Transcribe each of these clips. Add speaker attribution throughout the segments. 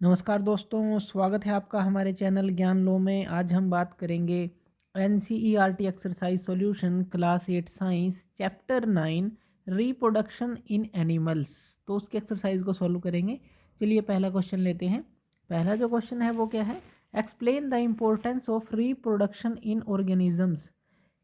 Speaker 1: नमस्कार दोस्तों, स्वागत है आपका हमारे चैनल ज्ञान लो में। आज हम बात करेंगे NCERT exercise solution class 8 science chapter 9 reproduction in animals. तो उसके एक्सरसाइज को सॉल्व करेंगे। चलिए पहला क्वेश्चन लेते हैं। पहला जो क्वेश्चन है वो क्या है, explain the importance of reproduction in organisms.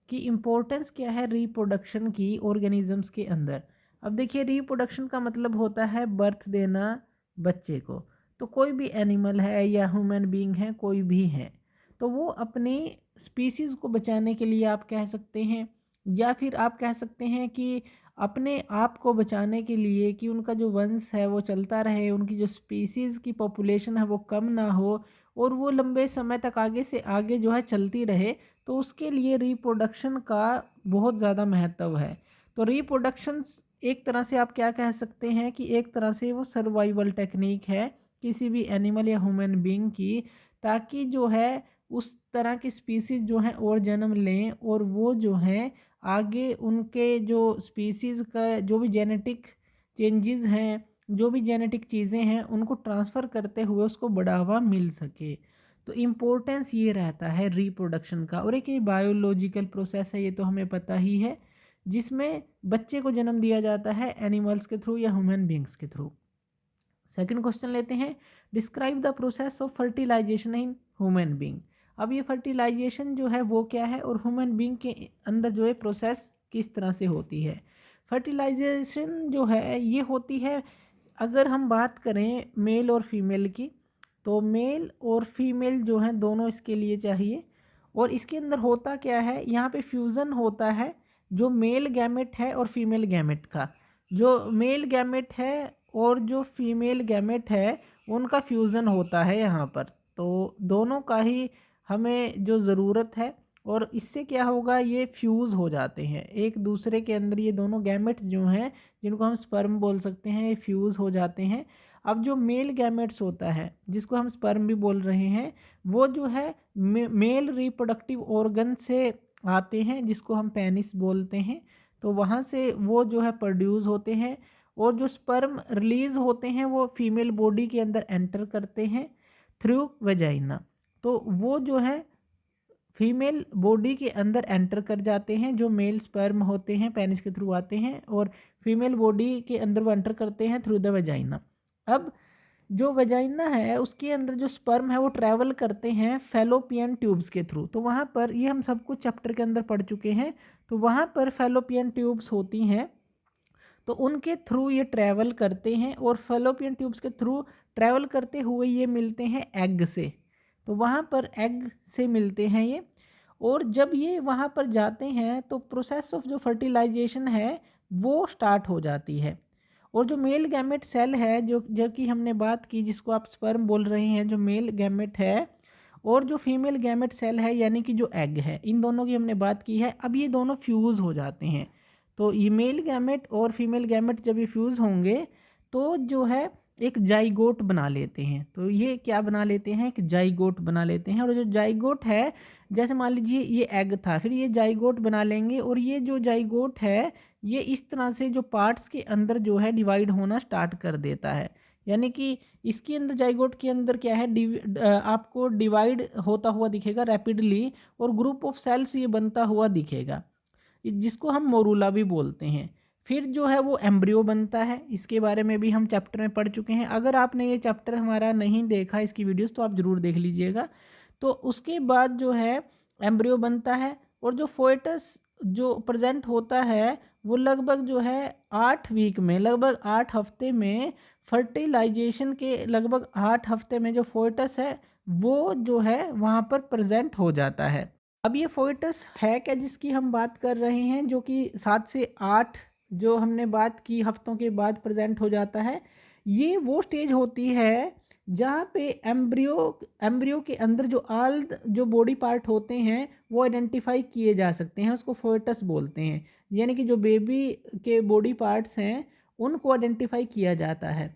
Speaker 1: की इम्पोर्टेंस क्या है रिप्रोडक्शन की ऑर्गेनिजम्स के अंदर। अब देखिए, रिप्रोडक्शन का मतलब होता है बर्थ देना बच्चे को। तो कोई भी एनिमल है या ह्यूमन बीइंग है, कोई भी है, तो वो अपने स्पीसीज़ को बचाने के लिए आप कह सकते हैं, या फिर आप कह सकते हैं कि अपने आप को बचाने के लिए कि उनका जो वंश है वो चलता रहे, उनकी जो स्पीसीज़ की पॉपुलेशन है वो कम ना हो और वो लंबे समय तक आगे से आगे जो है चलती रहे, तो उसके लिए रिप्रोडक्शन का बहुत ज़्यादा महत्व है। तो रिप्रोडक्शन एक तरह से आप क्या कह सकते हैं कि एक तरह से वो सर्वाइवल टेक्निक है किसी भी एनिमल या ह्यूमन बीइंग की, ताकि जो है उस तरह की स्पीसीज़ जो हैं और जन्म लें और वो जो हैं आगे उनके जो स्पीसीज़ का जो भी जेनेटिक चेंजेस हैं, जो भी जेनेटिक चीज़ें हैं, उनको ट्रांसफ़र करते हुए उसको बढ़ावा मिल सके। तो इम्पोर्टेंस ये रहता है रिप्रोडक्शन का। और एक ये बायोलॉजिकल प्रोसेस है, ये तो हमें पता ही है, जिसमें बच्चे को जन्म दिया जाता है एनिमल्स के थ्रू या ह्यूमन बींग्स के थ्रू। सेकंड क्वेश्चन लेते हैं, describe the process of fertilisation in human being. अब ये फर्टिलाइजेशन जो है वो क्या है और ह्यूमन बींग के अंदर जो है प्रोसेस किस तरह से होती है। फर्टिलाइजेशन जो है ये होती है, अगर हम बात करें मेल और फीमेल की, तो मेल और फीमेल जो हैं दोनों इसके लिए चाहिए। और इसके अंदर होता क्या है, यहाँ पे फ्यूज़न होता है जो मेल गैमेट है और फीमेल गैमेट का। जो मेल गैमेट है और जो फीमेल गैमेट है उनका फ्यूज़न होता है यहाँ पर। तो दोनों का ही हमें जो ज़रूरत है, और इससे क्या होगा, ये फ्यूज़ हो जाते हैं एक दूसरे के अंदर। ये दोनों गैमेट्स जो हैं, जिनको हम स्पर्म बोल सकते हैं, ये फ्यूज़ हो जाते हैं। अब जो मेल गैमेट्स होता है, जिसको हम स्पर्म भी बोल रहे हैं, वो जो है मेल रिप्रोडक्टिव ऑर्गन से आते हैं, जिसको हम पेनिस बोलते हैं। तो वहाँ से वो जो है प्रोड्यूस होते हैं, और जो स्पर्म रिलीज़ होते हैं वो फीमेल बॉडी के अंदर एंटर करते हैं थ्रू वेजाइना। तो वो जो है फीमेल बॉडी के अंदर एंटर कर जाते हैं, जो मेल स्पर्म होते हैं पेनिस के थ्रू आते हैं, और फीमेल बॉडी के अंदर वो एंटर करते हैं थ्रू द वेजाइना। अब जो वेजाइना है उसके अंदर जो स्पर्म है वो ट्रैवल करते हैं फैलोपियन ट्यूब्स के थ्रू। तो वहाँ पर ये हम सब कुछ चैप्टर के अंदर पढ़ चुके हैं। तो वहाँ पर फैलोपियन ट्यूब्स होती हैं, तो उनके थ्रू ये ट्रैवल करते हैं, और फैलोपियन ट्यूब्स के थ्रू ट्रैवल करते हुए ये मिलते हैं एग से। तो वहाँ पर एग से मिलते हैं ये, और जब ये वहाँ पर जाते हैं तो प्रोसेस ऑफ जो फर्टिलाइजेशन है वो स्टार्ट हो जाती है। और जो मेल गैमेट सेल है, जो जो कि हमने बात की, जिसको आप स्पर्म बोल रहे हैं, जो मेल गैमेट है, और जो फीमेल गैमेट सेल है यानी कि जो एग है, इन दोनों की हमने बात की है। अब ये दोनों फ्यूज़ हो जाते हैं। तो ये मेल गैमेट और फीमेल गैमेट जब ये फ्यूज़ होंगे तो जो है एक जाइगोट बना लेते हैं। तो ये क्या बना लेते हैं, एक जाइगोट बना लेते हैं। और जो जाइगोट है, जैसे मान लीजिए ये एग था, फिर ये जाइगोट बना लेंगे, और ये जो जाइगोट है ये इस तरह से जो पार्ट्स के अंदर जो है डिवाइड होना स्टार्ट कर देता है। यानी कि इसके अंदर जाइगोट के अंदर क्या है, आपको डिवाइड होता हुआ दिखेगा रैपिडली, और ग्रुप ऑफ सेल्स ये बनता हुआ दिखेगा, जिसको हम मोरूला भी बोलते हैं। फिर जो है वो एम्ब्रियो बनता है, इसके बारे में भी हम चैप्टर में पढ़ चुके हैं। अगर आपने ये चैप्टर हमारा नहीं देखा इसकी वीडियोस, तो आप ज़रूर देख लीजिएगा। तो उसके बाद जो है एम्ब्रियो बनता है, और जो फोएटस जो प्रेजेंट होता है वो लगभग जो है 8 वीक में, लगभग 8 हफ्ते में, फर्टिलाइजेशन के लगभग 8 हफ्ते में जो फोएटस है वो जो है वहाँ पर प्रेजेंट हो जाता है। अब ये फोएटस है क्या जिसकी हम बात कर रहे हैं, जो कि 7 से 8 जो हमने बात की हफ्तों के बाद प्रेजेंट हो जाता है, ये वो स्टेज होती है जहाँ पे एम्ब्रियो एम्ब्रियो के अंदर जो आल जो बॉडी पार्ट होते हैं वो आइडेंटिफाई किए जा सकते हैं, उसको फोएटस बोलते हैं। यानी कि जो बेबी के बॉडी पार्ट्स हैं उनको आइडेंटिफाई किया जाता है।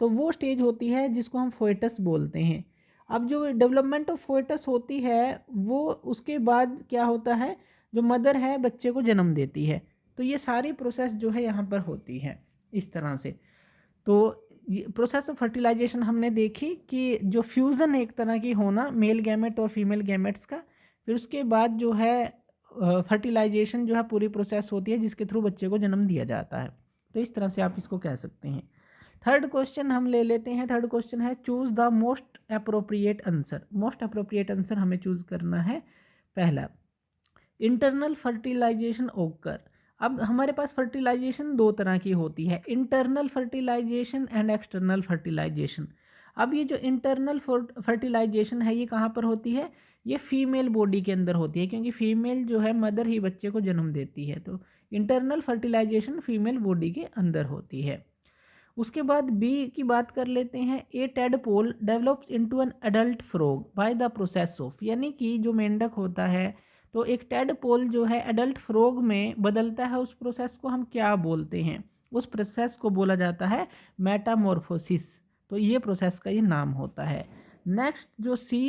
Speaker 1: तो वो स्टेज होती है जिसको हम फोएटस बोलते हैं। अब जो डेवलपमेंट ऑफ फोएटस होती है वो उसके बाद क्या होता है, जो मदर है बच्चे को जन्म देती है। तो ये सारी प्रोसेस जो है यहाँ पर होती है इस तरह से। तो प्रोसेस ऑफ फर्टिलाइजेशन हमने देखी कि जो फ्यूज़न एक तरह की होना मेल गैमेट और फीमेल गैमेट्स का, फिर उसके बाद जो है फर्टिलाइजेशन जो है पूरी प्रोसेस होती है जिसके थ्रू बच्चे को जन्म दिया जाता है। तो इस तरह से आप इसको कह सकते हैं। थर्ड क्वेश्चन हम ले लेते हैं। थर्ड क्वेश्चन है choose the most appropriate answer. Most appropriate answer हमें चूज़ करना है। पहला, इंटरनल फर्टिलाइजेशन ओकर। अब हमारे पास फर्टिलाइजेशन दो तरह की होती है, internal fertilisation and external fertilisation. अब ये जो इंटरनल फर्टिलाइजेशन है ये कहाँ पर होती है? ये फीमेल बॉडी के अंदर होती है, क्योंकि फीमेल जो है मदर ही बच्चे को जन्म देती है। तो इंटरनल फर्टिलाइजेशन फीमेल बॉडी के अंदर होती है। उसके बाद बी की बात कर लेते हैं। A tadpole develops into an adult frog by the process of, यानी कि जो मेंढक होता है तो एक टेडपोल जो है एडल्ट फ्रॉग में बदलता है। उस प्रोसेस को हम क्या बोलते हैं? उस प्रोसेस को बोला जाता है मेटामॉर्फोसिस। तो ये प्रोसेस का ये नाम होता है। नेक्स्ट जो सी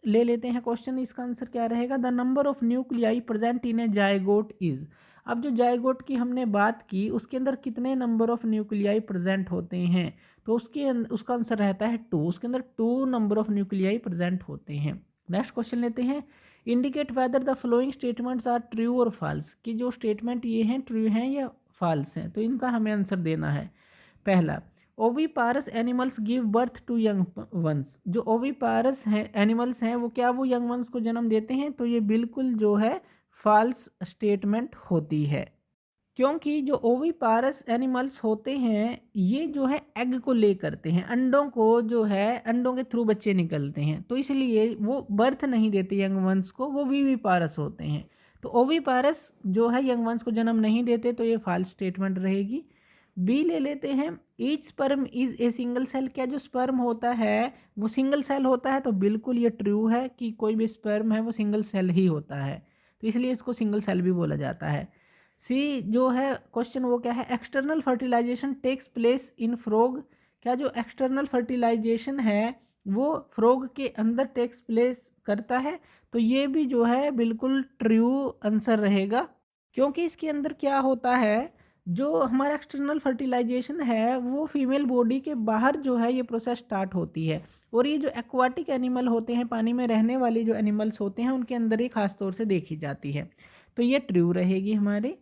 Speaker 1: ले लेते हैं क्वेश्चन, इसका आंसर क्या रहेगा? The number of nuclei present in A zygote is. अब जो जायगोट की हमने बात की उसके अंदर कितने नंबर ऑफ न्यूक्लियाई प्रेजेंट होते हैं? तो उसका आंसर रहता है 2। उसके अंदर 2 नंबर ऑफ न्यूक्लियाई प्रेजेंट होते हैं। नेक्स्ट क्वेश्चन लेते हैं। Indicate whether the following statements are true और फॉल्स। कि जो स्टेटमेंट ये हैं ट्रू हैं या फॉल्स हैं, तो इनका हमें आंसर देना है। पहला, oviparous animals give birth to young ones. जो ओवीपारस हैं एनिमल्स हैं वो क्या वो यंग वंस को जन्म देते हैं? तो ये बिल्कुल जो है फॉल्स स्टेटमेंट होती है, क्योंकि जो ओवीपारस एनिमल्स होते हैं ये जो है एग को ले करते हैं, अंडों को जो है अंडों के थ्रू बच्चे निकलते हैं, तो इसलिए वो बर्थ नहीं देते यंग वंस को, वो विविपारस होते हैं। तो ओवीपारस जो है यंग वंस को जन्म नहीं देते, तो ये फॉल्स स्टेटमेंट रहेगी। बी ले लेते हैं। Each sperm is a single cell. क्या जो स्पर्म होता है वो सिंगल सेल होता है? तो बिल्कुल ये ट्रू है कि कोई भी स्पर्म है वो सिंगल सेल ही होता है, तो इसलिए इसको सिंगल सेल भी बोला जाता है। सी जो है क्वेश्चन वो क्या है? External fertilisation takes place in frog. क्या जो एक्सटर्नल फर्टिलाइजेशन है वो फ्रॉग के अंदर टेक्स प्लेस करता है? तो ये भी जो है बिल्कुल ट्रू आंसर रहेगा, क्योंकि इसके अंदर क्या होता है, जो हमारा एक्सटर्नल फर्टिलाइजेशन है वो फीमेल बॉडी के बाहर जो है ये प्रोसेस स्टार्ट होती है। और ये जो एक्वाटिक एनिमल होते हैं, पानी में रहने वाले जो एनिमल्स होते हैं, उनके अंदर ही खास तौर से देखी जाती है, तो ये ट्रू रहेगी हमारी।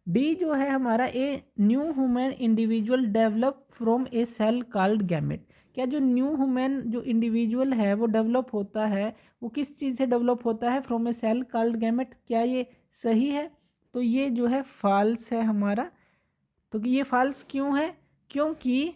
Speaker 1: डी जो है हमारा, a new human individual develop from a cell called gamete. क्या जो न्यू ह्यूमन जो इंडिविजुअल है वो डेवलप होता है, वो किस चीज़ से डेवलप होता है? From a cell called gamete. क्या ये सही है? तो ये जो है फॉल्स है हमारा। तो ये फॉल्स क्यों है? क्योंकि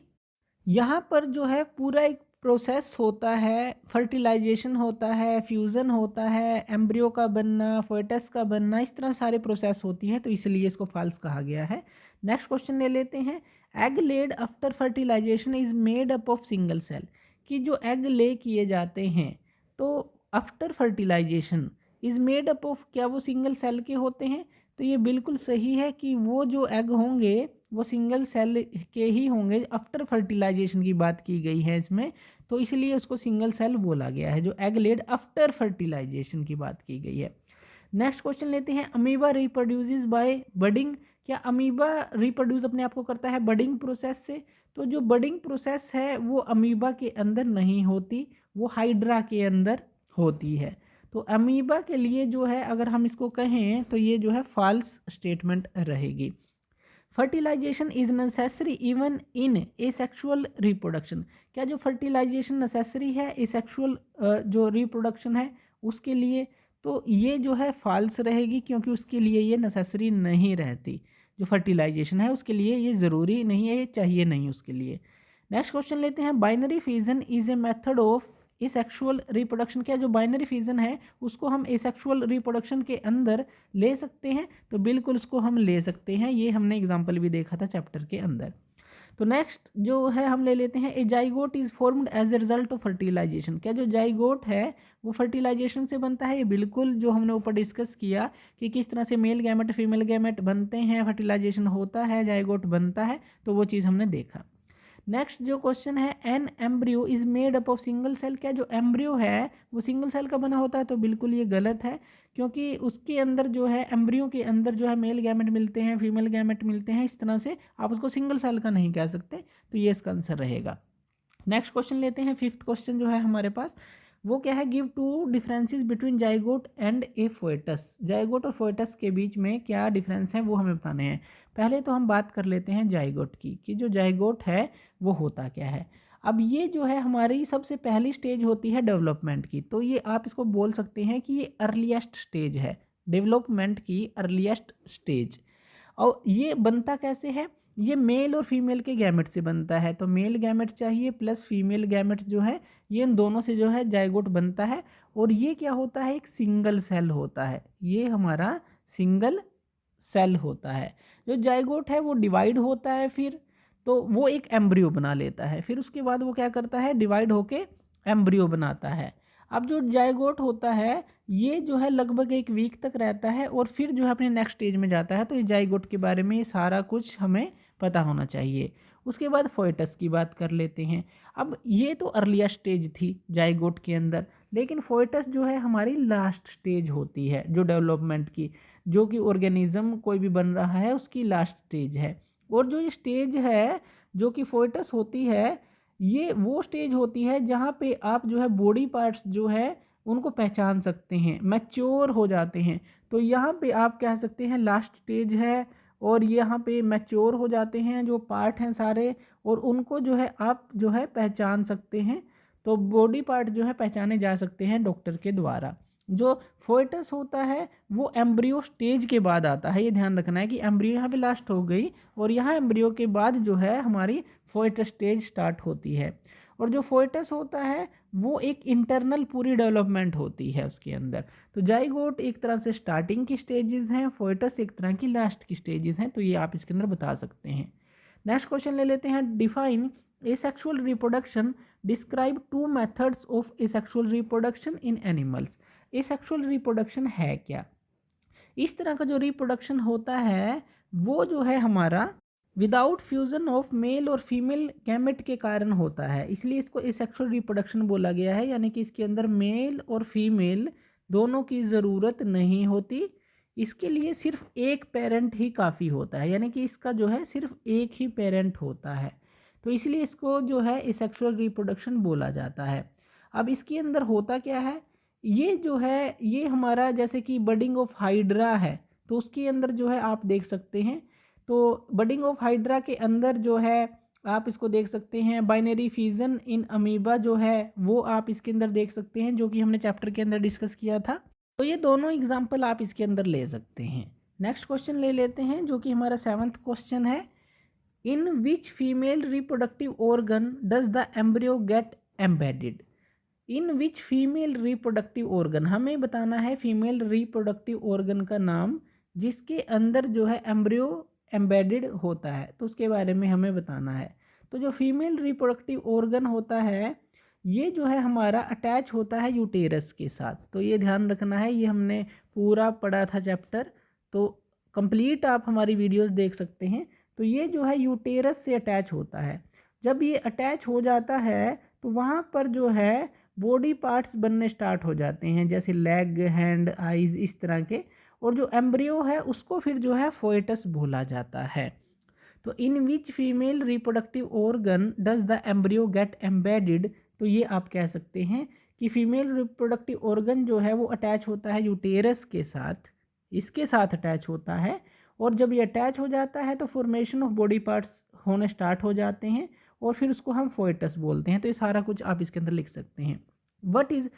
Speaker 1: यहाँ पर जो है पूरा एक प्रोसेस होता है, फर्टिलाइजेशन होता है, फ्यूज़न होता है, एम्ब्रियो का बनना, फोएटस का बनना, इस तरह सारे प्रोसेस होती है, तो इसलिए इसको फॉल्स कहा गया है। नेक्स्ट क्वेश्चन ले लेते हैं। Egg laid after fertilisation is made up of single cell. कि जो एग ले किए जाते हैं तो after fertilisation is made up of, क्या वो सिंगल सेल के होते हैं? तो ये बिल्कुल सही है कि वो जो एग होंगे वो सिंगल सेल के ही होंगे। आफ्टर फर्टिलाइजेशन की बात की गई है इसमें, तो इसलिए उसको सिंगल सेल बोला गया है। जो एग लेड आफ्टर फर्टिलाइजेशन की बात की गई है। नेक्स्ट क्वेश्चन लेते हैं। Amoeba reproduces by budding. क्या अमीबा रिप्रोड्यूस अपने आप को करता है बडिंग प्रोसेस से? तो जो बडिंग प्रोसेस है वो अमीबा के अंदर नहीं होती, वो हाइड्रा के अंदर होती है। तो अमीबा के लिए जो है अगर हम इसको कहें तो ये जो है फॉल्स स्टेटमेंट रहेगी। Fertilisation is necessary even in asexual reproduction. क्या जो फर्टिलाइजेशन नेसेसरी है एसेक्सुअल जो रिप्रोडक्शन है उसके लिए? तो ये जो है फॉल्स रहेगी, क्योंकि उसके लिए ये नेसेसरी नहीं रहती। जो फर्टिलाइजेशन है उसके लिए ये ज़रूरी नहीं है, ये चाहिए नहीं उसके लिए। नेक्स्ट क्वेश्चन लेते हैं। Binary fission is a method of asexual reproduction. क्या जो बाइनरी फिजन है उसको हम एसेक्सुअल रिप्रोडक्शन के अंदर ले सकते हैं? तो बिल्कुल उसको हम ले सकते हैं, ये हमने एग्जाम्पल भी देखा था चैप्टर के अंदर। तो नेक्स्ट जो है हम ले लेते हैं। A zygote is formed as a result of fertilisation. क्या जो जाइगोट है वो फर्टिलाइजेशन से बनता है? ये बिल्कुल जो हमने ऊपर डिस्कस किया कि किस तरह से मेल गैमेट फीमेल गैमेट बनते हैं, फर्टिलाइजेशन होता है, जाइगोट बनता है, तो वो चीज़ हमने देखा। नेक्स्ट जो क्वेश्चन है, an embryo is made up of single cell, क्या जो एम्ब्रियो है वो सिंगल सेल का बना होता है? तो बिल्कुल ये गलत है, क्योंकि उसके अंदर जो है एम्ब्रियो के अंदर जो है मेल गैमेट मिलते हैं, फीमेल गैमेट मिलते हैं, इस तरह से आप उसको सिंगल सेल का नहीं कह सकते। तो ये इसका आंसर रहेगा। नेक्स्ट क्वेश्चन लेते हैं, फिफ्थ क्वेश्चन जो है हमारे पास वो क्या है, give two differences between zygote and a foetus. Zygote और फोएटस के बीच में क्या डिफरेंस है वो हमें बताने हैं। पहले तो हम बात कर लेते हैं जाइगोट की, कि जो जाइगोट है वो होता क्या है। अब ये जो है हमारी सबसे पहली स्टेज होती है डेवलपमेंट की, तो ये आप इसको बोल सकते हैं कि ये अर्लीस्ट स्टेज है, डेवलपमेंट की अर्लीस्ट स्टेज। और ये बनता कैसे है, ये मेल और फीमेल के गैमेट से बनता है। तो मेल गैमेट चाहिए प्लस फीमेल गैमेट जो है, ये इन दोनों से जो है जाइगोट बनता है। और ये क्या होता है, एक सिंगल सेल होता है, ये हमारा सिंगल सेल होता है। जो जाइगोट है वो डिवाइड होता है, फिर तो वो एक एम्ब्रियो बना लेता है, फिर उसके बाद वो क्या करता है, डिवाइड होके एम्ब्रियो बनाता है। अब जो जाइगोट होता है ये जो है लगभग एक वीक तक रहता है और फिर जो है अपने नेक्स्ट स्टेज में जाता है। तो ये जाइगोट के बारे में ये सारा कुछ हमें पता होना चाहिए। उसके बाद फोएटस की बात कर लेते हैं। अब ये तो अर्लियर स्टेज थी जाइगोट के अंदर, लेकिन फोएटस जो है हमारी लास्ट स्टेज होती है जो डेवलपमेंट की, जो कि ऑर्गेनिज्म कोई भी बन रहा है उसकी लास्ट स्टेज है। और जो ये स्टेज है जो कि फोएटस होती है, ये वो स्टेज होती है जहाँ पे आप जो है बॉडी पार्ट्स जो है उनको पहचान सकते हैं, मैच्योर हो जाते हैं। तो यहाँ पे आप कह सकते हैं लास्ट स्टेज है, और यहाँ पे मैच्योर हो जाते हैं जो पार्ट हैं सारे, और उनको जो है आप जो है पहचान सकते हैं। तो बॉडी पार्ट जो है पहचाने जा सकते हैं डॉक्टर के द्वारा। जो फोएटस होता है वो एम्ब्रियो स्टेज के बाद आता है, ये ध्यान रखना है कि एम्ब्रियो यहाँ पे लास्ट हो गई और यहाँ एम्ब्रियो के बाद जो है हमारी फोएटस स्टेज स्टार्ट होती है। और जो फोएटस होता है वो एक इंटरनल पूरी डेवलपमेंट होती है उसके अंदर। तो जाइगोट एक तरह से स्टार्टिंग की स्टेजेस हैं, फोएटस एक तरह की लास्ट की स्टेजेस हैं, तो ये आप इसके अंदर बता सकते हैं। नेक्स्ट क्वेश्चन ले लेते हैं, define asexual reproduction, describe two methods of asexual reproduction in animals. Asexual reproduction है क्या? इस तरह का जो रिप्रोडक्शन होता है वो जो है हमारा विदाउट फ्यूजन ऑफ मेल और फीमेल गैमेट के कारण होता है, इसलिए इसको एसेक्सुअल रिप्रोडक्शन बोला गया है। यानी कि इसके अंदर मेल और फीमेल दोनों की ज़रूरत नहीं होती, इसके लिए सिर्फ एक पेरेंट ही काफ़ी होता है, यानी कि इसका जो है सिर्फ एक ही पेरेंट होता है। तो इसलिए इसको जो है एसेक्सुअल रिप्रोडक्शन बोला जाता है। अब इसके अंदर होता क्या है, ये जो है ये हमारा जैसे कि बडिंग ऑफ हाइड्रा है, तो उसके अंदर जो है आप देख सकते हैं। तो बडिंग ऑफ हाइड्रा के अंदर जो है आप इसको देख सकते हैं, बाइनरी फ्यूजन इन अमीबा जो है वो आप इसके अंदर देख सकते हैं, जो कि हमने चैप्टर के अंदर डिस्कस किया था। तो ये दोनों एग्जाम्पल आप इसके अंदर ले सकते हैं। नेक्स्ट क्वेश्चन ले लेते हैं जो कि हमारा 7th क्वेश्चन है, in which female reproductive organ does the embryo get embedded. In which female reproductive organ, हमें बताना है फीमेल रिप्रोडक्टिव ऑर्गन का नाम जिसके अंदर जो है एम्ब्रियो एम्बेडेड होता है, तो उसके बारे में हमें बताना है। तो जो फीमेल रिप्रोडक्टिव ऑर्गन होता है ये जो है हमारा अटैच होता है यूटेरस के साथ, तो ये ध्यान रखना है, ये हमने पूरा पढ़ा था चैप्टर, तो कंप्लीट आप हमारी वीडियोस देख सकते हैं। तो ये जो है यूटेरस से अटैच होता है, जब ये अटैच हो जाता है तो वहाँ पर जो है बॉडी पार्ट्स बनने स्टार्ट हो जाते हैं, जैसे लेग, हैंड, आइज़, इस तरह के। और जो एम्ब्रियो है उसको फिर जो है फोएटस बोला जाता है। तो in which female reproductive organ does the embryo get embedded, तो ये आप कह सकते हैं कि फीमेल रिप्रोडक्टिव ऑर्गन जो है वो अटैच होता है यूटेरस के साथ, इसके साथ अटैच होता है। और जब ये अटैच हो जाता है तो फॉर्मेशन ऑफ बॉडी पार्ट्स होने स्टार्ट हो जाते हैं और फिर उसको हम फोएटस बोलते हैं। तो ये सारा कुछ आप इसके अंदर लिख सकते हैं। What is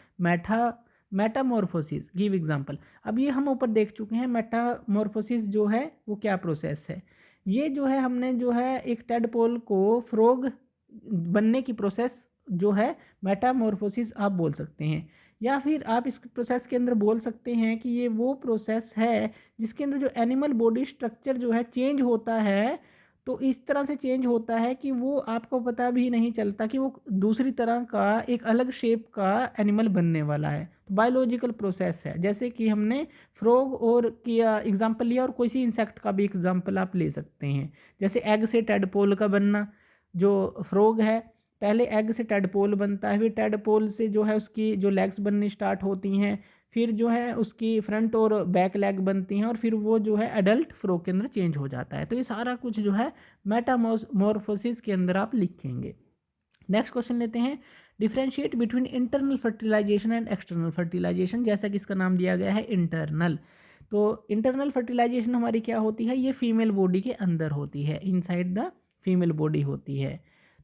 Speaker 1: Metamorphosis, give example. अब ये हम ऊपर देख चुके हैं, मेटामॉर्फोसिस जो है वो क्या प्रोसेस है। ये जो है हमने जो है एक टेडपोल को फ्रॉग बनने की प्रोसेस जो है मेटामॉर्फोसिस आप बोल सकते हैं, या फिर आप इस प्रोसेस के अंदर बोल सकते हैं कि ये वो प्रोसेस है जिसके अंदर जो एनिमल बॉडी स्ट्रक्चर जो है चेंज होता है। तो इस तरह से चेंज होता है कि वो आपको पता भी नहीं चलता कि वो दूसरी तरह का एक अलग शेप का एनिमल बनने वाला है। तो बायोलॉजिकल प्रोसेस है, जैसे कि हमने फ्रॉग और किया एग्जांपल लिया, और किसी इंसेक्ट का भी एग्जांपल आप ले सकते हैं, जैसे एग से टेडपोल का बनना, जो फ्रॉग है पहले एग से टेडपोल बनता है, फिर टेडपोल से जो है उसकी जो लेग्स बननी स्टार्ट होती हैं, फिर जो है उसकी फ्रंट और बैक लेग बनती हैं, और फिर वो जो है एडल्ट फ्रॉग के अंदर चेंज हो जाता है। तो ये सारा कुछ जो है मेटामॉर्फोसिस के अंदर आप लिखेंगे। नेक्स्ट क्वेश्चन लेते हैं, differentiate between internal fertilisation and external fertilisation. जैसा कि इसका नाम दिया गया है इंटरनल, तो इंटरनल फर्टिलाइजेशन हमारी क्या होती है, ये फीमेल बॉडी के अंदर होती है, इनसाइड द फीमेल बॉडी होती है।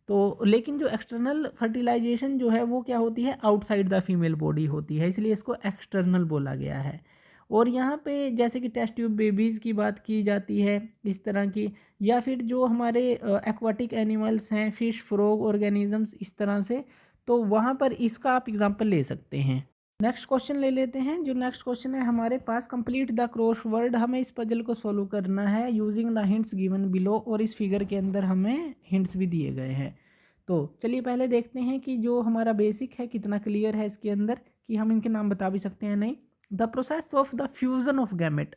Speaker 1: तो लेकिन जो एक्सटर्नल फर्टिलाइजेशन जो है वो क्या होती है, आउटसाइड द फीमेल बॉडी होती है, इसलिए इसको एक्सटर्नल बोला गया है। और यहाँ पे जैसे कि टेस्ट ट्यूब बेबीज़ की बात की जाती है इस तरह की, या फिर जो हमारे एक्वाटिक एनिमल्स हैं, फिश, फ्रॉग, ऑर्गेनिजम्स, इस तरह से, तो वहाँ पर इसका आप एग्जांपल ले सकते हैं। नेक्स्ट क्वेश्चन ले लेते हैं। जो नेक्स्ट क्वेश्चन है हमारे पास, कंप्लीट द क्रॉसवर्ड। हमें इस पजल को सॉल्व करना है using the hints given below, और इस फिगर के अंदर हमें हिंट्स भी दिए गए हैं। तो चलिए पहले देखते हैं कि जो हमारा बेसिक है कितना क्लियर है इसके अंदर, कि हम इनके नाम बता भी सकते हैं नहीं। The process of the fusion of gamete,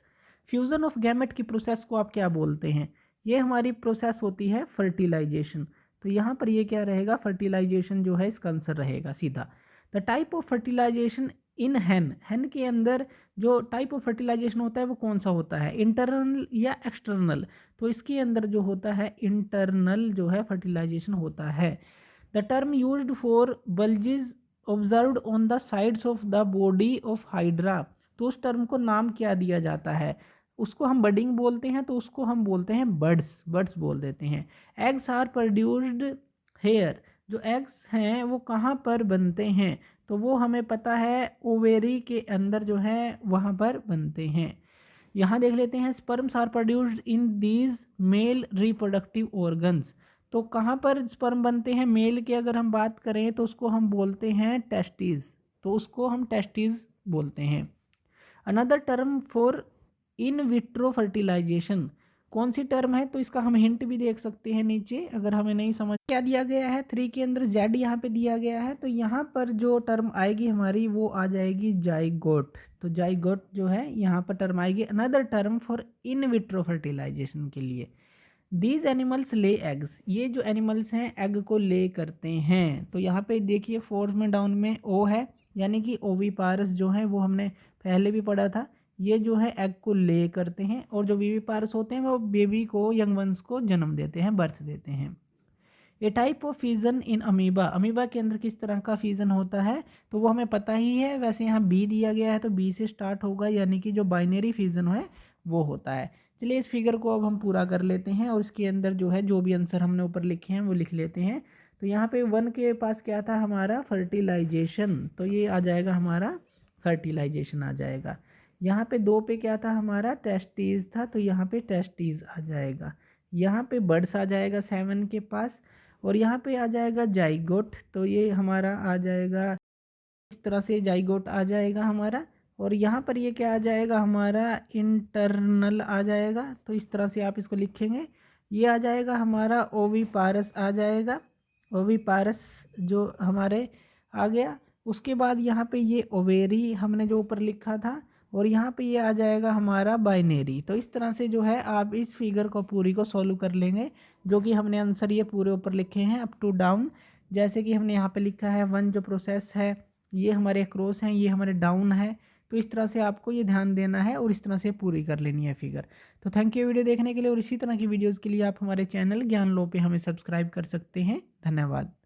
Speaker 1: fusion of gamete की प्रोसेस को आप क्या बोलते हैं, ये हमारी प्रोसेस होती है फर्टिलाइजेशन। तो यहाँ पर ये क्या रहेगा, फर्टिलाइजेशन जो है इसका आंसर रहेगा सीधा। द टाइप ऑफ फर्टिलाइजेशन इन हैन, हैन के अंदर जो टाइप ऑफ फर्टिलाइजेशन होता है वो कौन सा होता है, इंटरनल या एक्सटर्नल, तो इसके अंदर जो होता है इंटरनल जो है फर्टिलाइजेशन होता है। The term used for bulges observed on the sides of the body of hydra, तो उस टर्म को नाम क्या दिया जाता है, उसको हम बडिंग बोलते हैं, तो उसको हम बोलते हैं बड्स, बड्स बोल देते हैं। एग्स आर प्रोड्यूस्ड हेयर, जो एग्स हैं वो कहाँ पर बनते हैं, तो वो हमें पता है ओवेरी के अंदर जो है वहाँ पर बनते हैं। यहाँ देख लेते हैं, sperms are produced in these male reproductive organs, तो कहाँ पर स्पर्म बनते हैं, मेल की अगर हम बात करें तो उसको हम बोलते हैं टेस्टिस, तो उसको हम टेस्टिस बोलते हैं। Another term for in vitro fertilisation, कौन सी टर्म है, तो इसका हम हिंट भी देख सकते हैं नीचे, अगर हमें नहीं समझ क्या दिया गया है 3 के अंदर जेड यहाँ पे दिया गया है, तो यहाँ पर जो टर्म आएगी हमारी वो आ जाएगी जाइगोट, तो जाइगोट जो है यहाँ पर टर्म आएगी। Another term for in vitro fertilisation के लिए, दीज एनिमल्स ले एग्स, ये जो एनिमल्स हैं एग को ले करते हैं, तो यहाँ पे देखिए फोर्थ में डाउन में ओ है, यानी कि ओविपारस जो है वो हमने पहले भी पढ़ा था, ये जो है एग को ले करते हैं, और जो विविपारस होते हैं वो बेबी को, यंग वंस को जन्म देते हैं, बर्थ देते हैं। A type of fission in amoeba, amoeba के अंदर किस तरह का फीजन होता है, तो वो हमें पता ही है, वैसे यहाँ बी दिया गया है तो बी से स्टार्ट होगा, यानी कि जो बाइनरी फीजन है वो होता है। चलिए इस फिगर को अब हम पूरा कर लेते हैं, और इसके अंदर जो है जो भी आंसर हमने ऊपर लिखे हैं वो लिख लेते हैं। तो यहाँ पे 1 के पास क्या था हमारा, फर्टिलाइजेशन, तो ये आ जाएगा हमारा फर्टिलाइजेशन आ जाएगा। यहाँ पे 2 पे क्या था हमारा, टेस्टीज था, तो यहाँ पे टेस्टीज आ जाएगा। यहाँ पे बर्ड्स आ जाएगा 7 के पास, और यहाँ पे आ जाएगा जाइगोट, तो ये हमारा आ जाएगा इस तरह से, जाइगोट आ जाएगा हमारा। और यहाँ पर ये क्या आ जाएगा हमारा, इंटरनल आ जाएगा, तो इस तरह से आप इसको लिखेंगे। ये आ जाएगा हमारा ओविपारस आ जाएगा, ओविपारस जो हमारे आ गया। उसके बाद यहाँ पे ये ओवेरी हमने जो ऊपर लिखा था, और यहाँ पे ये आ जाएगा हमारा बाइनरी। तो इस तरह से जो है आप इस फिगर को पूरी को सॉल्व कर लेंगे, जो कि हमने आंसर ये पूरे ऊपर लिखे हैं अप टू डाउन। जैसे कि हमने यहाँ पे लिखा है 1 जो प्रोसेस है ये हमारे क्रॉस हैं, ये हमारे डाउन है, तो इस तरह से आपको ये ध्यान देना है और इस तरह से पूरी कर लेनी है फिगर। तो थैंक यू वीडियो देखने के लिए, और इसी तरह की वीडियोज़ के लिए आप हमारे चैनल ज्ञान लो पे हमें सब्सक्राइब कर सकते हैं। धन्यवाद।